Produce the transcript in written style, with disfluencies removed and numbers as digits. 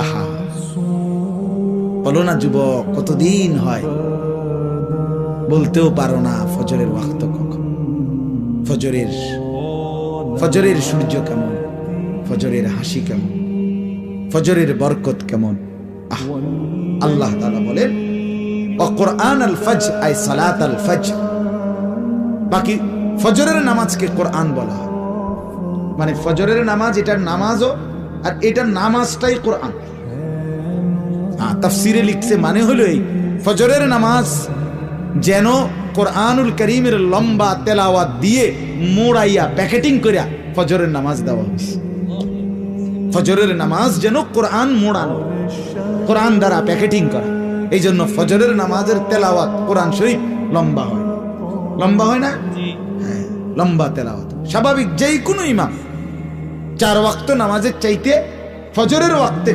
আহা, বলো না যুবক, কতদিন হয় বলতেও পারো না ফজরের ওয়াক্ত কখন, ফজরের সূর্য কেমন, ফজরের হাসি কেমন, ফজরের বরকত কেমন। আল্লাহ তাআলা বলেন কুরআন আল ফজর আই সালাত আল ফজর। বাকি ফজরের নামাজকে কোরআন বলা হয়, মানে ফজরের নামাজ এটার নামাজও, আর এটার নামাজটাই কোরআন। তাফসিরে লিখছে মানে হলো এই ফজরের নামাজ যেন কোরআনুল কারীমের লম্বা তেলাওয়াত দিয়ে মোড়াইয়া প্যাকেটিং করিয়া ফজরের নামাজ দেওয়া হয়েছে। ফজরের নামাজ যেন কোরআন মোড়ানো, কোরআন দ্বারা প্যাকেটিং করা। এই জন্য ফজরের নামাজের তেলাওয়াত কোরআন শরীফ লম্বা হয়, লম্বা হয় না? হ্যাঁ, লম্বা তেলাওয়াত। স্বাভাবিক যেই কোনো ইমাম 4 ওয়াক্ত নামাজের চাইতে ফজরের ওয়াক্তে